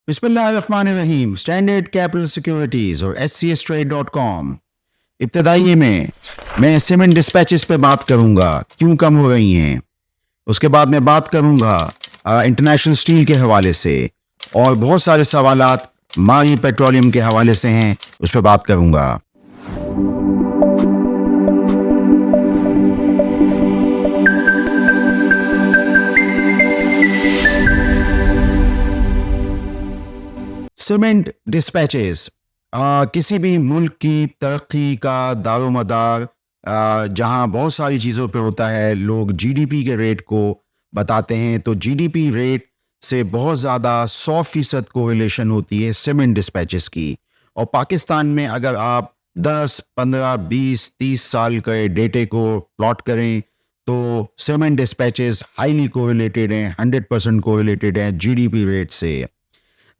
बिस्मिल्लाहिर्रहमानिर्रहीम। Standard capital securities और scstrade.com। इब्तदाई में मैं सीमेंट डिस्पैचेस पे बात करूंगा, क्यों कम हो रही हैं। उसके बाद मैं बात करूंगा इंटरनेशनल स्टील के हवाले से, और बहुत सारे सवालात मारी पेट्रोलियम के हवाले से हैं, उस पर बात करूंगा। सीमेंट डिस्पैचेस किसी भी मुल्क की तरक्की का दारोमदार जहां बहुत सारी चीज़ों पे होता है। लोग जीडीपी के रेट को बताते हैं, तो जीडीपी रेट से बहुत ज़्यादा 100% कोरिलेशन होती है सीमेंट डिस्पैचेस की। और पाकिस्तान में अगर आप 10, 15, 20, 30 साल के डेटे को प्लॉट करें तो सीमेंट डिस्पैचेस हाईली कोरिलेटेड हैं, 100% कोरिलेटेड हैं जीडीपी रेट से।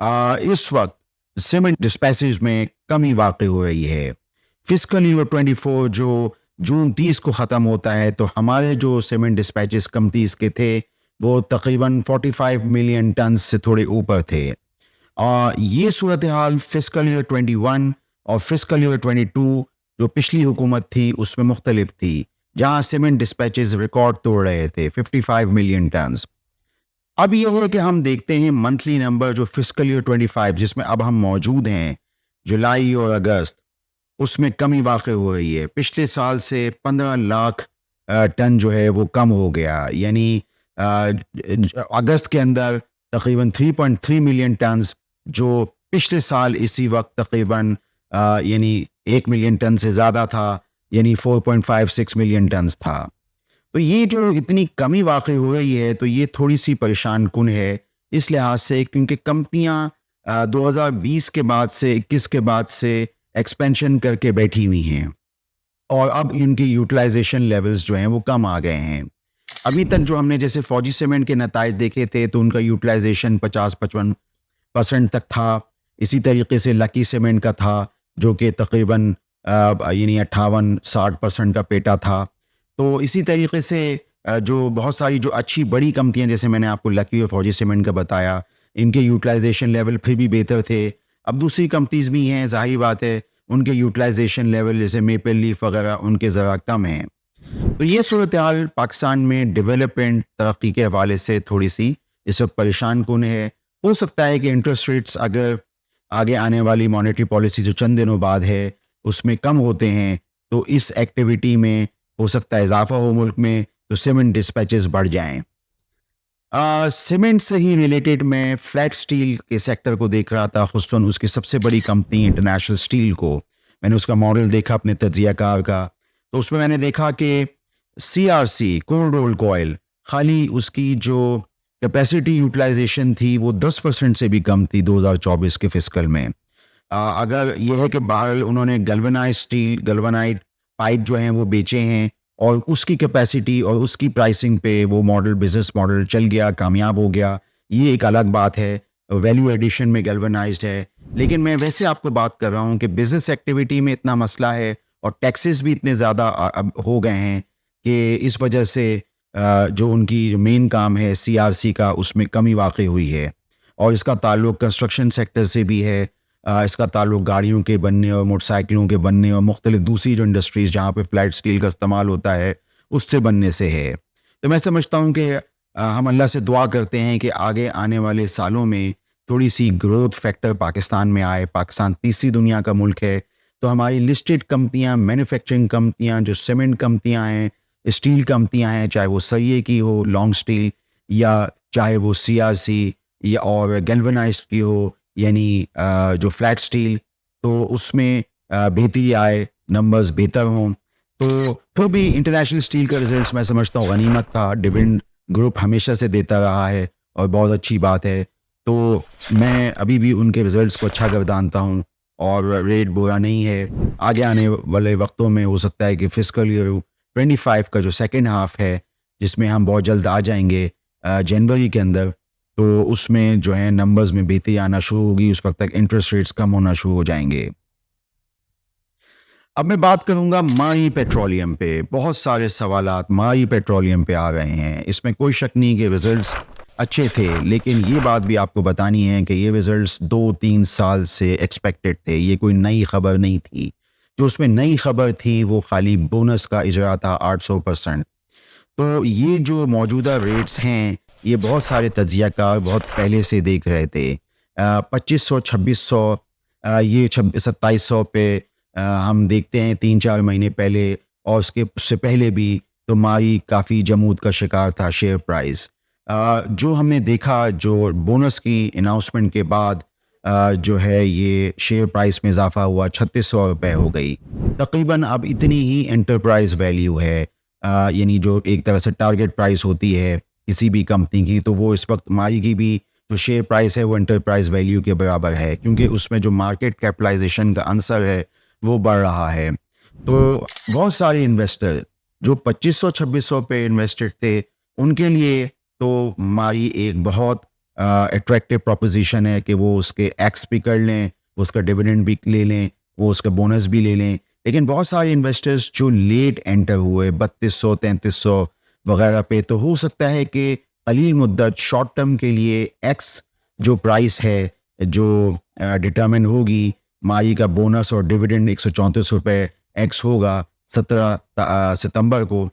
इस वक्त सीमेंट डिस्पैचेज में कमी वाक़ई हो रही है। फिस्कल ईयर 24 जो जून 30 को ख़त्म होता है, तो हमारे जो सीमेंट डिस्पैचेस कम 30 के थे वो तकरीबन 45 मिलियन टन से थोड़े ऊपर थे। ये सूरत हाल फिस्कल ईयर 21 और फिस्कल ईयर 22 जो पिछली हुकूमत थी उसमें मुख्तलिफ थी, जहाँ सीमेंट डिस्पैचेस रिकॉर्ड तोड़ रहे थे 55 मिलियन टन। अब ये है कि हम देखते हैं मंथली नंबर जो फिस्कल ईयर 25 जिसमें अब हम मौजूद हैं, जुलाई और अगस्त, उसमें कमी वाक़ई हो रही है। पिछले साल से 15 लाख टन जो है वो कम हो गया, यानी अगस्त के अंदर तकरीबन 3.3 मिलियन टन, जो पिछले साल इसी वक्त तकरीबन यानी 1 मिलियन टन से ज़्यादा था, यानी 4.56 मिलियन टन था। तो ये जो इतनी कमी वाक़ई हो रही है, तो ये थोड़ी सी परेशान कुन है इस लिहाज से, क्योंकि कंपनियां 2020 के बाद से 21 के बाद से एक्सपेंशन करके बैठी हुई हैं, और अब इनकी यूटिलाइजेशन लेवल्स जो हैं वो कम आ गए हैं। अभी तक जो हमने जैसे फौजी सीमेंट के नताइज देखे थे, तो उनका यूटिलाइजेशन 50-55% तक था। इसी तरीके से लकी सीमेंट का था, जो कि तकरीबन यानी 58-60% का पेटा था। तो इसी तरीके से जो बहुत सारी जो अच्छी बड़ी कंपनियां, जैसे मैंने आपको लकी और फौजी सीमेंट का बताया, इनके यूटिलाइजेशन लेवल फिर भी बेहतर थे। अब दूसरी कंपनीज भी हैं, जाहिर बात है उनके यूटिलाइजेशन लेवल जैसे मेपल लीफ वगैरह उनके ज़रा कम हैं। तो ये सूरत हाल पाकिस्तान में डेवलपमेंट तरक्की के हवाले से थोड़ी सी इस वक्त परेशान कुन है। हो सकता है कि इंटरेस्ट रेट्स अगर आगे आने वाली मॉनेटरी पॉलिसी जो चंद दिनों बाद है उसमें कम होते हैं, तो इस एक्टिविटी में हो सकता है इजाफा हो मुल्क में, तो सीमेंट डिस्पैचेस बढ़ जाएं। सीमेंट से ही रिलेटेड मैं फ्लैट स्टील के सेक्टर को देख रहा था, खुसूसन उसकी सबसे बड़ी कंपनी इंटरनेशनल स्टील को। मैंने उसका मॉडल देखा अपने तजियाकार का, तो उसमें मैंने देखा कि CRC कोल्ड रोल कॉयल, खाली उसकी जो कैपेसिटी यूटिलाइजेशन थी वो 10% से भी कम थी 2024 के फिस्कल में। अगर यह है कि बाहर उन्होंने गल्वनाइड पाइप जो हैं वो बेचे हैं, और उसकी कैपेसिटी और उसकी प्राइसिंग पे वो मॉडल, बिजनेस मॉडल चल गया, कामयाब हो गया, ये एक अलग बात है। वैल्यू एडिशन में गैल्वेनाइज्ड है। लेकिन मैं वैसे आपको बात कर रहा हूँ कि बिजनेस एक्टिविटी में इतना मसला है और टैक्सेस भी इतने ज़्यादा अब हो गए हैं कि इस वजह से जो उनकी जो मेन काम है CRC का, उसमें कमी वाक़ई हुई है। और इसका ताल्लुक़ कंस्ट्रक्शन सेक्टर से भी है, इसका ताल्लुक़ गाड़ियों के बनने और मोटरसाइकिलों के बनने और मुख्तलिफ दूसरी जो इंडस्ट्रीज़ जहाँ पे फ्लैट स्टील का इस्तेमाल होता है उससे बनने से है। तो मैं समझता हूँ कि हम अल्लाह से दुआ करते हैं कि आगे आने वाले सालों में थोड़ी सी ग्रोथ फैक्टर पाकिस्तान में आए। पाकिस्तान तीसरी दुनिया का मुल्क है, तो हमारी लिस्टेड कंपनियाँ, मैन्युफैक्चरिंग कंपनियाँ, जो सीमेंट कंपनियाँ हैं, स्टील कंपनियाँ हैं, चाहे वो सरिये की हो लॉन्ग स्टील, या चाहे वो CRC या और गैल्वेनाइज्ड की हो, यानी जो फ्लैट स्टील, तो उसमें बेहतरी आए, नंबर्स बेहतर हों। तो फिर भी इंटरनेशनल स्टील का रिजल्ट्स मैं समझता हूँ गनीमत था। डिविडेंड ग्रुप हमेशा से देता रहा है और बहुत अच्छी बात है। तो मैं अभी भी उनके रिजल्ट्स को अच्छा गर्दानता हूँ, और रेट बुरा नहीं है। आगे आने वाले वक्तों में हो सकता है कि फिस्कल ईयर 25 का जो सेकेंड हाफ है, जिसमें हम बहुत जल्द आ जाएंगे जनवरी के अंदर, तो उसमें जो है नंबर्स में बेहतरी आना शुरू होगी। उस वक्त तक इंटरेस्ट रेट्स कम होना शुरू हो जाएंगे। अब मैं बात करूंगा माई पेट्रोलियम पे। बहुत सारे सवालात माई पेट्रोलियम पे आ रहे हैं, इसमें कोई शक नहीं कि रिजल्ट्स अच्छे थे, लेकिन ये बात भी आपको बतानी है कि ये रिज़ल्ट्स 2-3 साल से एक्सपेक्टेड थे, ये कोई नई खबर नहीं थी। जो उसमें नई खबर थी वो खाली बोनस का इजरा था 800%। तो ये जो मौजूदा रेट्स हैं, ये बहुत सारे तज्ज़ियाकार बहुत पहले से देख रहे थे। 2500-2600 ये 2700 पे हम देखते हैं 3-4 महीने पहले और उससे पहले भी तो माही काफ़ी जमूद का शिकार था शेयर प्राइस। जो हमने देखा जो बोनस की अनाउंसमेंट के बाद जो है ये शेयर प्राइस में इज़ाफ़ा हुआ 3600 रुपए हो गई। तकरीबन अब इतनी ही एंटरप्राइज़ वैल्यू है। यानी जो एक तरह से टारगेट प्राइस होती है किसी भी कंपनी की, तो वो इस वक्त माही की भी जो शेयर प्राइस है वो एंटरप्राइज वैल्यू के बराबर है, क्योंकि उसमें जो मार्केट कैपिटलाइजेशन का आंसर है वो बढ़ रहा है। तो बहुत सारे इन्वेस्टर जो 2500-2600 पे इन्वेस्टेड थे, उनके लिए तो माही एक बहुत अट्रैक्टिव प्रोपोजिशन है कि वो उसके एक्स भी कर लें, उसका डिविडेंड भी ले लें, वो उसका बोनस भी ले लें। लेकिन बहुत सारे इन्वेस्टर्स जो लेट एंटर हुए 3200-3300 वगैरह पे, तो हो सकता है कि कलील मुद्दत शॉर्ट टर्म के लिए एक्स जो प्राइस है जो डिटर्मिन होगी, माही का बोनस और डिविडेंड 134 रुपये एक्स होगा 17 सितंबर को,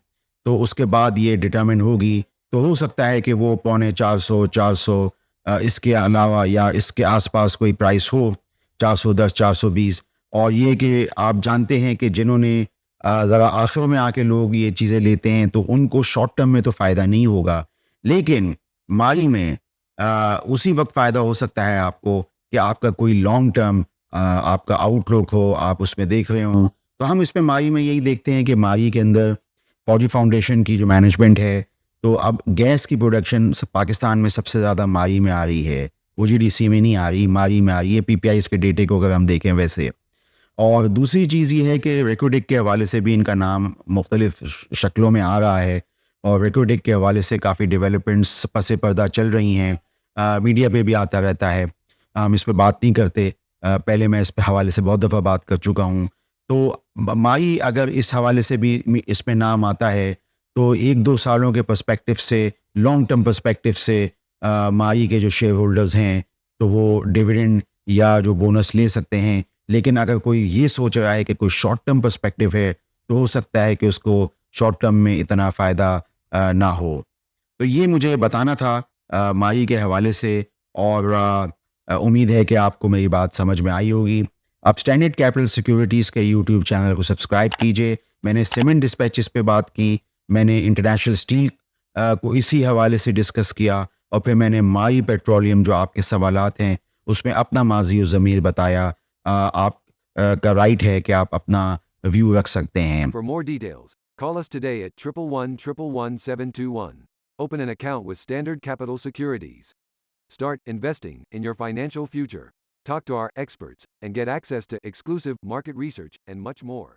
तो उसके बाद ये डिटर्मिन होगी। तो हो सकता है कि वो पौने 400 इसके अलावा या इसके आसपास कोई प्राइस हो, 410 420। और ये कि आप जानते हैं कि जिन्होंने ज़रा आखिर में आके लोग ये चीज़ें लेते हैं तो उनको शॉर्ट टर्म में तो फ़ायदा नहीं होगा, लेकिन माली में उसी वक्त फ़ायदा हो सकता है आपको कि आपका कोई लॉन्ग टर्म आपका आउटलुक हो, आप उसमें देख रहे हों। तो हम इसमें माही में यही देखते हैं कि माही के अंदर फौजी फाउंडेशन की जो मैनेजमेंट है, तो अब गैस की प्रोडक्शन पाकिस्तान में सबसे ज़्यादा माही में आ रही है, ओजीडीसी में नहीं आ रही, माही में आ रही है, पीपीआईज़ के डेटे को अगर हम देखें वैसे। और दूसरी चीज़ ये है कि रेकोडिक के हवाले से भी इनका नाम मुख्तलिफ शक्लों में आ रहा है और रेकोडिक के हवाले से काफ़ी डेवलपमेंट्स पसे पर्दा चल रही हैं। मीडिया पे भी आता रहता है, हम इस पे बात नहीं करते। पहले मैं इस पे हवाले से बहुत दफ़ा बात कर चुका हूँ। तो माई अगर इस हवाले से भी इसमें नाम आता है, तो 1-2 सालों के पर्सपेक्टिव से, लॉन्ग टर्म पर्सपेक्टिव से माई के जो शेयर होल्डर्स हैं, तो वो डिविडेंड या जो बोनस ले सकते हैं। लेकिन अगर कोई ये सोच रहा है कि कोई शॉर्ट टर्म पर्सपेक्टिव है, तो हो सकता है कि उसको शॉर्ट टर्म में इतना फ़ायदा ना हो। तो ये मुझे बताना था माही के हवाले से। और उम्मीद है कि आपको मेरी बात समझ में आई होगी। आप स्टैंडर्ड कैपिटल सिक्योरिटीज़ के यूट्यूब चैनल को सब्सक्राइब कीजिए। मैंने सीमेंट डिस्पैचेस पे बात की, मैंने इंटरनेशनल स्टील को इसी हवाले से डिस्कस किया, और फिर मैंने माई पेट्रोलियम जो आपके सवालात हैं, उसमें अपना माज़ी और ज़मीर बताया। आप का राइट है कि आप अपना व्यू रख सकते हैं। For more details, call us today at 111-111-721. Open an account with Standard Capital Securities. Start investing in your financial future. Talk to our experts and get access to exclusive market research and much more.